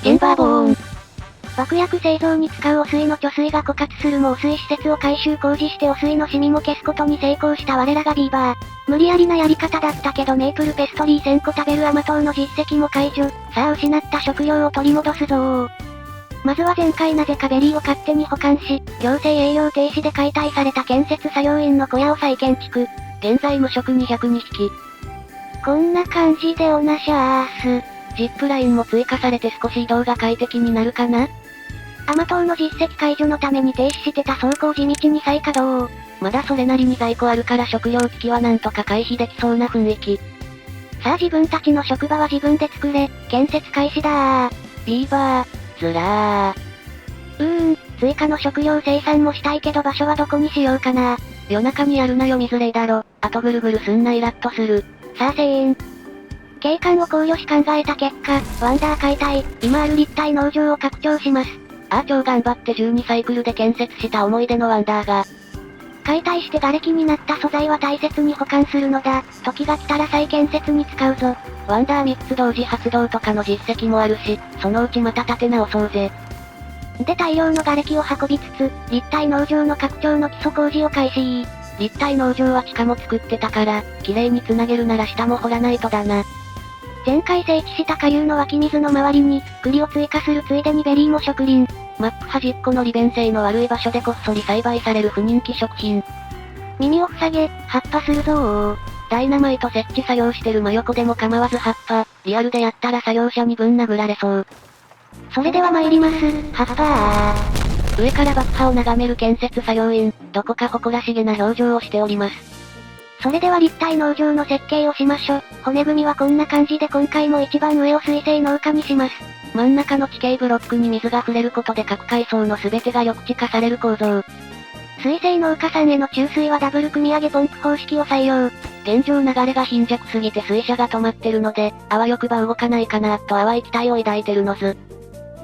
チェンバーボーン。爆薬製造に使う汚水の貯水が枯渇するも汚水施設を改修工事して汚水のシミも消すことに成功した我らがビーバー。無理やりなやり方だったけどメープルペストリー1000個食べる甘党の実績も解除。さあ失った食料を取り戻すぞー。まずは前回なぜかベリーを勝手に保管し、行政営業停止で解体された建設作業員の小屋を再建築。現在無職202匹。こんな感じでおなしゃーす。ジップラインも追加されて少し移動が快適になるかな。甘党の実績解除のために停止してた倉庫を地道に再稼働。まだそれなりに在庫あるから食料危機はなんとか回避できそうな雰囲気。さあ自分たちの職場は自分で作れ、建設開始だー。ビーバー、ずらー。追加の食料生産もしたいけど場所はどこにしようかな。夜中にやるなよ見づれいだろ。あとぐるぐるすんなイラッとする。さあ景観を考慮し考えた結果、ワンダー解体、今ある立体農場を拡張します。超頑張って12サイクルで建設した思い出のワンダーが。解体して瓦礫になった素材は大切に保管するのだ。時が来たら再建設に使うぞ。ワンダー3つ同時発動とかの実績もあるし、そのうちまた立て直そうぜ。で大量の瓦礫を運びつつ、立体農場の拡張の基礎工事を開始。立体農場は地下も作ってたから、綺麗に繋げるなら下も掘らないとだな。前回整地した下流の湧き水の周りに、栗を追加するついでにベリーも植林。マップ端っこの利便性の悪い場所でこっそり栽培される不人気食品。耳を塞げ、葉っぱするぞー。ダイナマイト設置作業してる真横でも構わず葉っぱ、リアルでやったら作業者にぶん殴られそう。それでは参ります、葉っぱー。上から爆破を眺める建設作業員、どこか誇らしげな表情をしております。それでは立体農場の設計をしましょ。骨組みはこんな感じで今回も一番上を水性農家にします。真ん中の地形ブロックに水が触れることで各階層の全てが緑地化される構造。水性農家さんへの注水はダブル汲み上げポンプ方式を採用。現状流れが貧弱すぎて水車が止まってるので、あわよくば動かないかなと淡い期待を抱いてるのず。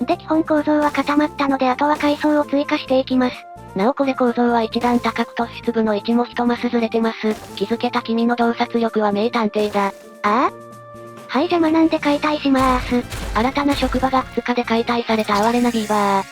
で基本構造は固まったのであとは階層を追加していきます。なおこれ構造は一段高く突出部の位置も一マスずれてます。気づけた君の洞察力は名探偵だ。はい邪魔なんで解体しまーす。新たな職場が2日で解体された哀れなビーバー。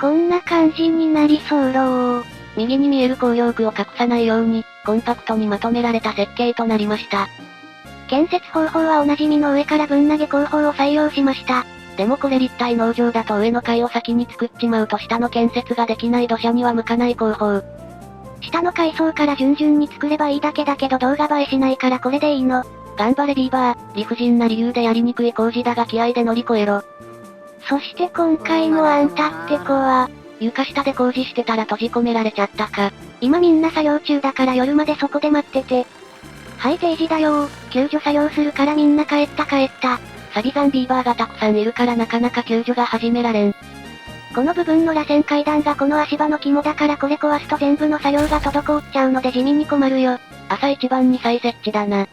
こんな感じになりそうろー。右に見える光量区を隠さないように、コンパクトにまとめられた設計となりました。建設方法はおなじみの上からぶん投げ工法を採用しました。でもこれ立体農場だと上の階を先に作っちまうと下の建設ができない土砂には向かない工法。下の階層から順々に作ればいいだけだけど動画映えしないからこれでいいの。頑張れビーバー、理不尽な理由でやりにくい工事だが気合で乗り越えろ。そして今回もあんたって子は、床下で工事してたら閉じ込められちゃったか。今みんな作業中だから夜までそこで待ってて。はい定時だよー。救助作業するからみんな帰った。サビ山ビーバーがたくさんいるからなかなか救助が始められん。この部分の螺旋階段がこの足場の肝だからこれ壊すと全部の作業が滞っちゃうので地味に困るよ。朝一番に再設置だな。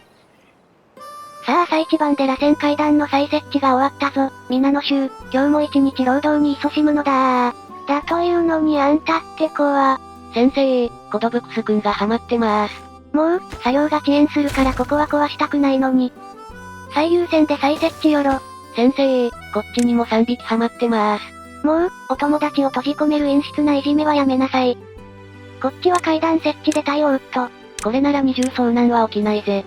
さあ朝一番で螺旋階段の再設置が終わったぞ。皆の衆、今日も一日労働に勤しむのだー。だというのにあんたって子は、先生、コドブクスくんがハマってまーす。もう、作業が遅延するからここは壊したくないのに。最優先で再設置よろ。先生、こっちにも3匹ハマってまーす。もう、お友達を閉じ込める陰湿ないじめはやめなさい。こっちは階段設置で対応っと。これなら二重遭難は起きないぜ。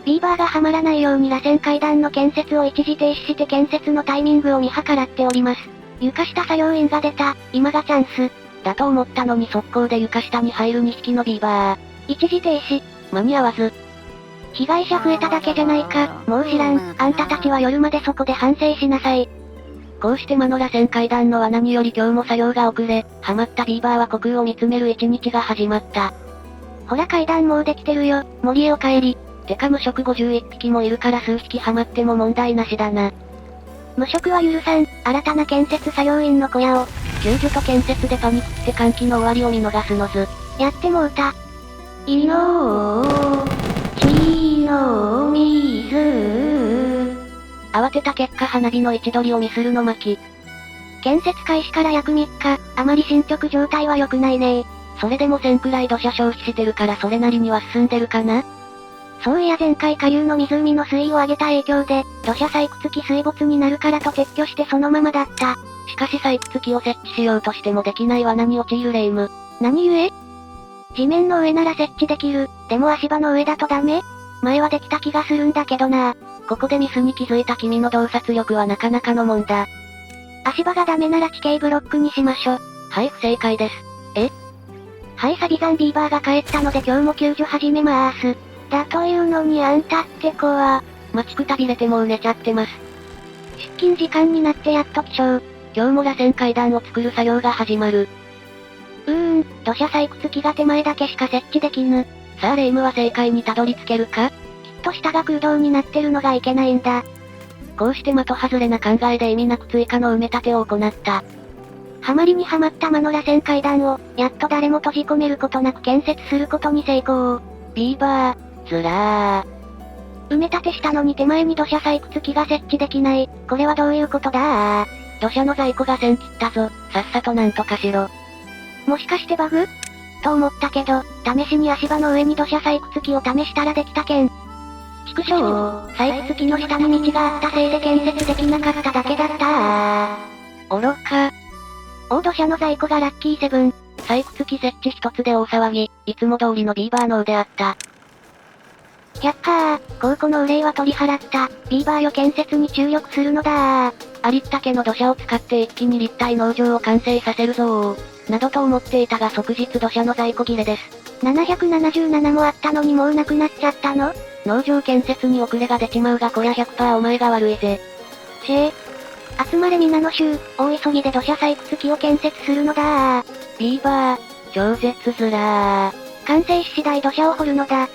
ビーバーがはまらないように螺旋階段の建設を一時停止して建設のタイミングを見計らっております。床下作業員が出た、今がチャンス。だと思ったのに速攻で床下に入る2匹のビーバー。一時停止。間に合わず。被害者増えただけじゃないか、もう知らん。あんたたちは夜までそこで反省しなさい。こうして魔の螺旋階段の罠により今日も作業が遅れ、ハマったビーバーは虚空を見つめる一日が始まった。ほら階段もうできてるよ、森へお帰り。てか無職51匹もいるから数匹ハマっても問題なしだな。無職は許さん、新たな建設作業員の小屋を。救助と建設でパニックって歓喜の終わりを見逃すのず。やってもうた。いのー、ちのみず。慌てた結果花火の位置取りをミスるの巻。建設開始から約3日、あまり進捗状態は良くないね。それでも1000くらい土砂消費してるからそれなりには進んでるかな。そういや前回下流の湖の水位を上げた影響で、土砂採掘機水没になるからと撤去してそのままだった。しかし採掘機を設置しようとしてもできない罠に陥るレイム。何故？地面の上なら設置できる。でも足場の上だとダメ？前はできた気がするんだけどな。ここでミスに気づいた君の洞察力はなかなかのもんだ。足場がダメなら地形ブロックにしましょ。はい、不正解です。はい、サビザンビーバーが帰ったので今日も救助始めまーす。だというのにあんたって子は、待ちくたびれてもう寝ちゃってます。出勤時間になってやっと起床。今日も螺旋階段を作る作業が始まる。土砂採掘機が手前だけしか設置できぬ。さあレイムは正解にたどり着けるか？きっと下が空洞になってるのがいけないんだ。こうして的外れな考えで意味なく追加の埋め立てを行った。ハマりにはまった魔の螺旋階段を、やっと誰も閉じ込めることなく建設することに成功。ビーバー、ずらー。埋め立てしたのに手前に土砂採掘機が設置できない。これはどういうことだ？土砂の在庫が線切ったぞ。さっさとなんとかしろ。もしかしてバグ？と思ったけど、試しに足場の上に土砂採掘機を試したらできたけん。畜生、採掘機の下に道があったせいで建設できなかっただけだった愚か。大土砂の在庫がラッキーセブン。採掘機設置一つで大騒ぎ、いつも通りのビーバー脳であった。高庫の憂いは取り払った。ビーバーよ建設に注力するのだありったけの土砂を使って一気に立体農場を完成させるぞー。などと思っていたが即日土砂の在庫切れです。777もあったのにもうなくなっちゃったの？農場建設に遅れが出ちまうがこりゃ 100% お前が悪いぜ。集まれ皆の衆、大急ぎで土砂採掘機を建設するのだビーバー、超絶ずらー。完成し次第土砂を掘るのだ。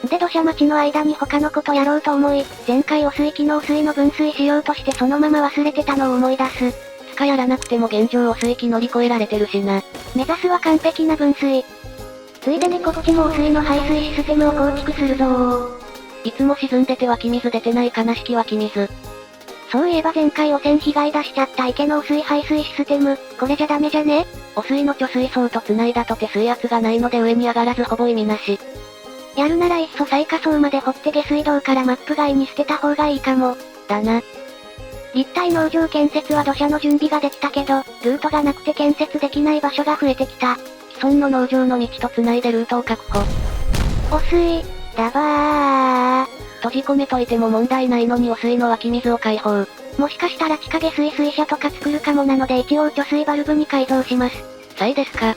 で土砂待ちの間に他のことやろうと思い、前回汚水機能水の分水しようとしてそのまま忘れてたのを思い出す。つかやらなくても現状汚水機乗り越えられてるしな。目指すは完璧な分水。ついでにこっちも汚水の排水システムを構築するぞー。いつも沈んでて湧き水出てない悲しき湧き水。そういえば前回汚染被害出しちゃった池の汚水排水システム、これじゃダメじゃね？汚水の貯水槽と繋いだとて水圧がないので上に上がらずほぼ意味なし。やるならいっそ最下層まで掘って下水道からマップ外に捨てた方がいいかも。だな。立体農場建設は土砂の準備ができたけど、ルートがなくて建設できない場所が増えてきた。既存の農場の道と繋いでルートを確保。汚水、だばー。閉じ込めといても問題ないのに汚水の湧き水を開放。もしかしたら地下下水水車とか作るかもなので一応貯水バルブに改造します。さいですか。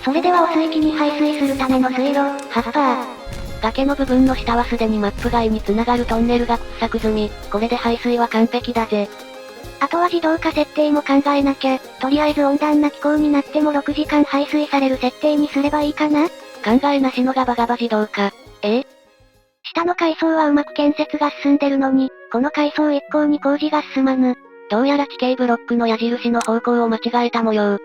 それでは汚水機に排水するための水路、ハッパー。崖の部分の下はすでにマップ外に繋がるトンネルが掘削済み。これで排水は完璧だぜ。あとは自動化設定も考えなきゃ、とりあえず温暖な気候になっても6時間排水される設定にすればいいかな？考えなしのガバガバ自動化。下の階層はうまく建設が進んでるのに、この階層一向に工事が進まぬ。どうやら地形ブロックの矢印の方向を間違えた模様。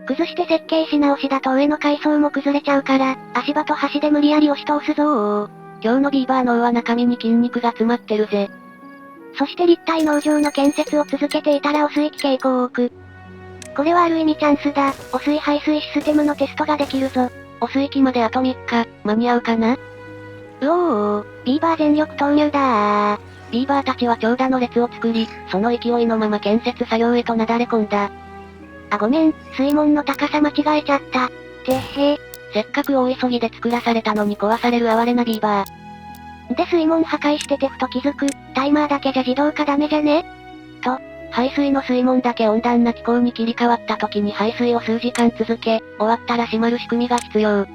崩して設計し直しだと上の階層も崩れちゃうから、足場と端で無理やり押し通すぞー。今日のビーバー脳は中身に筋肉が詰まってるぜ。そして立体農場の建設を続けていたら汚水機傾向を置く。これはある意味チャンスだ。汚水排水システムのテストができるぞ。汚水機まであと3日、間に合うかな？ビーバー全力投入だー。ビーバーたちは長蛇の列を作り、その勢いのまま建設作業へとなだれ込んだ。あごめん、水門の高さ間違えちゃった。てっへ。せっかく大急ぎで作らされたのに壊される哀れなビーバー。で水門破壊しててふと気づく、タイマーだけじゃ自動化ダメじゃね？と、排水の水門だけ温暖な気候に切り替わった時に排水を数時間続け、終わったら閉まる仕組みが必要。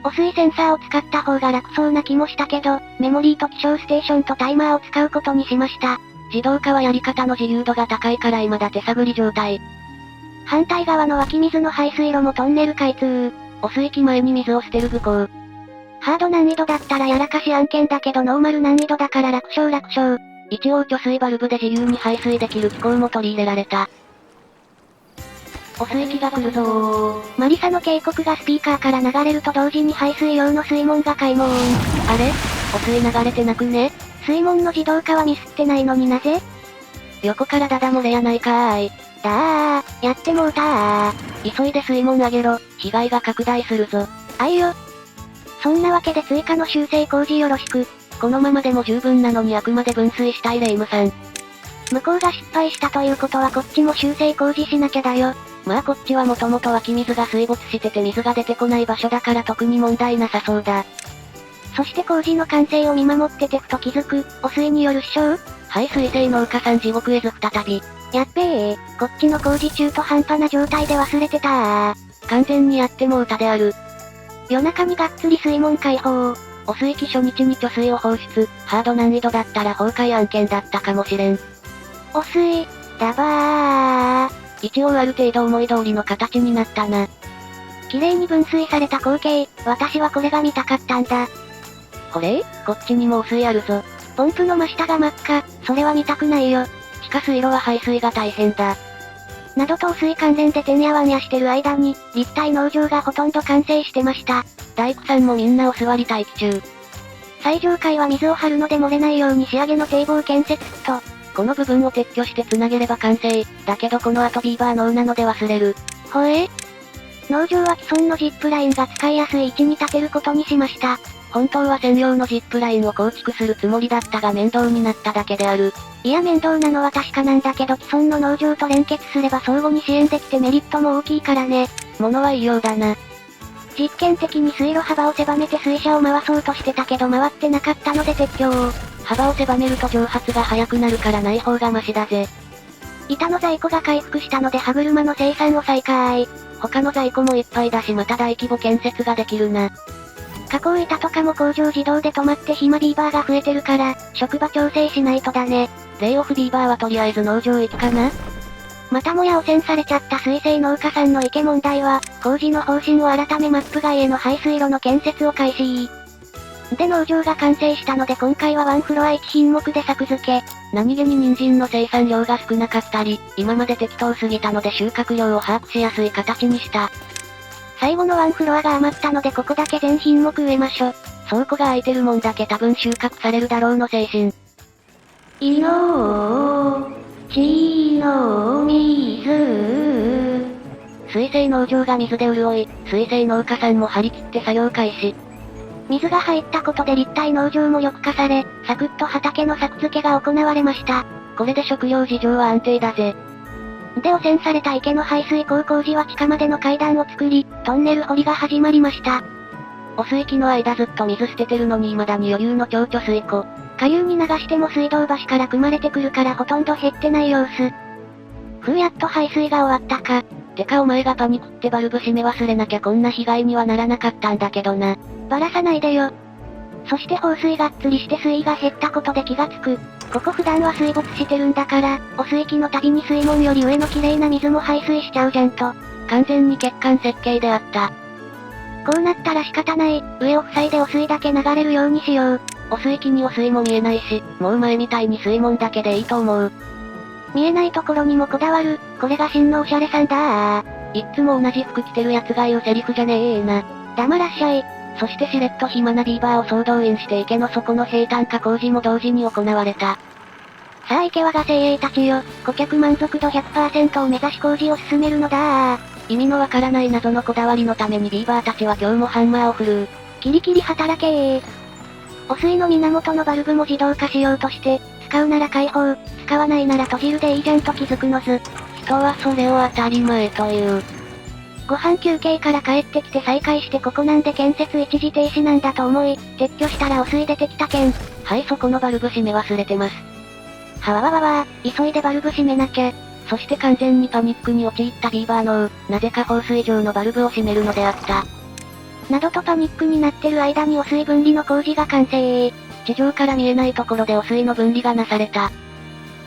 汚水センサーを使った方が楽そうな気もしたけど、メモリーと気象ステーションとタイマーを使うことにしました。自動化はやり方の自由度が高いから未だ手探り状態。反対側の湧き水の排水路もトンネル開通。汚水機前に水を捨てる愚行。ハード難易度だったらやらかし案件だけどノーマル難易度だから楽勝。一応貯水バルブで自由に排水できる機構も取り入れられた。汚水機が来るぞー。マリサの警告がスピーカーから流れると同時に排水用の水門が開門。あれ？汚水流れてなくね？水門の自動化はミスってないのになぜ？横からダダ漏れやないかーい。だー、やってもうたー。急いで水門上げろ、被害が拡大するぞ。あいよ。そんなわけで追加の修正工事よろしく。このままでも十分なのにあくまで分水したいレイムさん。向こうが失敗したということはこっちも修正工事しなきゃだよ。まあこっちはもともと湧き水が水没してて水が出てこない場所だから特に問題なさそうだ。そして工事の完成を見守っててふと気づく、汚水による死傷？はい、水星農家さん地獄絵図再び。やっべえ、こっちの工事中途半端な状態で忘れてた完全にやっても歌である。夜中にがっつり水門開放。汚水期初日に貯水を放出、ハード難易度だったら崩壊案件だったかもしれん。汚水、だばー。一応ある程度思い通りの形になったな。綺麗に分水された光景、私はこれが見たかったんだ。これ？こっちにも汚水あるぞ。ポンプの真下が真っ赤、それは見たくないよ。地下水路は排水が大変だ。などと汚水関連でてんやわんやしてる間に、立体農場がほとんど完成してました。大工さんもみんなお座り待機中。最上階は水を張るので漏れないように仕上げの堤防建設と、この部分を撤去して繋げれば完成。だけどこの後ビーバーノーなので忘れる。ほえ？農場は既存のジップラインが使いやすい位置に建てることにしました。本当は専用のジップラインを構築するつもりだったが面倒になっただけである。いや面倒なのは確かなんだけど既存の農場と連結すれば相互に支援できてメリットも大きいからね。物は言いようだな。実験的に水路幅を狭めて水車を回そうとしてたけど回ってなかったので撤去を。幅を狭めると蒸発が早くなるからない方がマシだぜ。板の在庫が回復したので歯車の生産を再開。他の在庫もいっぱいだしまた大規模建設ができるな。加工板とかも工場自動で止まって暇ビーバーが増えてるから、職場調整しないとだね。レイオフビーバーはとりあえず農場行きかな？またもや汚染されちゃった水生農家さんの池問題は、工事の方針を改めマップ外への排水路の建設を開始。で農場が完成したので今回はワンフロア1品目で作付け。何気に人参の生産量が少なかったり、今まで適当すぎたので収穫量を把握しやすい形にした。最後のワンフロアが余ったのでここだけ全品目植えましょ。倉庫が空いてるもんだけ多分収穫されるだろうの精神。いのーちの水。水生農場が水で潤い、水生農家さんも張り切って作業開始。水が入ったことで立体農場も緑化され、サクッと畑の作付けが行われました。これで食料事情は安定だぜ。で汚染された池の排水溝工事は地下までの階段を作り、トンネル掘りが始まりました。汚水期の間ずっと水捨ててるのに未だに余裕の超貯水庫。下流に流しても水道橋から汲まれてくるからほとんど減ってない様子。やっと排水が終わったか。てかお前がパニクってバルブ閉め忘れなきゃこんな被害にはならなかったんだけどな。ばらさないでよ。そして放水がっつりして水位が減ったことで気がつく。ここ普段は水没してるんだから、汚水期の度に水門より上の綺麗な水も排水しちゃうじゃんと。完全に欠陥設計であった。こうなったら仕方ない、上を塞いで汚水だけ流れるようにしよう。汚水期に汚水も見えないし、もう前みたいに水門だけでいいと思う。見えないところにもこだわる、これが真のおしゃれさんだいっつも同じ服着てる奴が言うセリフじゃねえな。黙らっしゃい。そしてしれっと暇なビーバーを総動員して池の底の平坦化工事も同時に行われた。さあ池和が精鋭たちよ、顧客満足度 100% を目指し工事を進めるのだ意味のわからない謎のこだわりのためにビーバーたちは今日もハンマーを振るう。キリキリ働けー。汚水の源のバルブも自動化しようとして、使うなら開放、使わないなら閉じるでいいじゃんと気づくのず。人はそれを当たり前という。ご飯休憩から帰ってきて再開してここなんで建設一時停止なんだと思い、撤去したら汚水出てきたけん。はい、そこのバルブ閉め忘れてます。はわわわわ急いでバルブ閉めなきゃ。そして完全にパニックに陥ったビーバーのなぜか放水場のバルブを閉めるのであった。などとパニックになってる間に汚水分離の工事が完成。地上から見えないところで汚水の分離がなされた。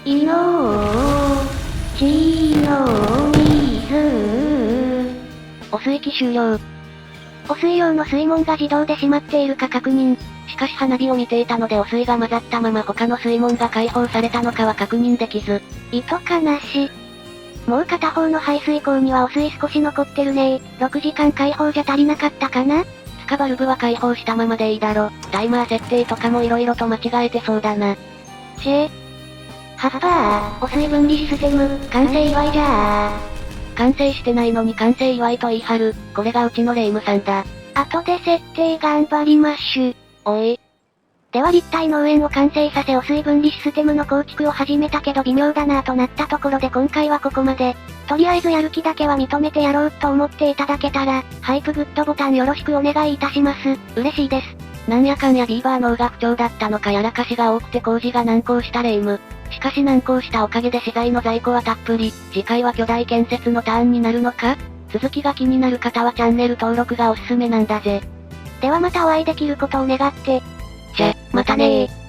いのーちの水。汚水期終了。汚水用の水門が自動で閉まっているか確認。しかし花火を見ていたので汚水が混ざったまま他の水門が開放されたのかは確認できず。意図かなし。もう片方の排水口には汚水少し残ってるねー。6時間開放じゃ足りなかったかな？つかバルブは開放したままでいいだろ。タイマー設定とかも色々と間違えてそうだな。はっぱー、汚水分離システム、完成祝いじゃー。完成してないのに完成祝いと言い張る、これがうちのレイムさんだ。後で設定頑張りまっしゅ。おい。では立体農園を完成させ汚水分離システムの構築を始めたけど微妙だなぁとなったところで今回はここまで。とりあえずやる気だけは認めてやろうと思っていただけたら、ハイプグッドボタンよろしくお願いいたします。嬉しいです。なんやかんやビーバー脳が不調だったのかやらかしが多くて工事が難航したレイム。しかし難航したおかげで資材の在庫はたっぷり。次回は巨大建設のターンになるのか？続きが気になる方はチャンネル登録がおすすめなんだぜ。ではまたお会いできることを願って。じゃ、またねー。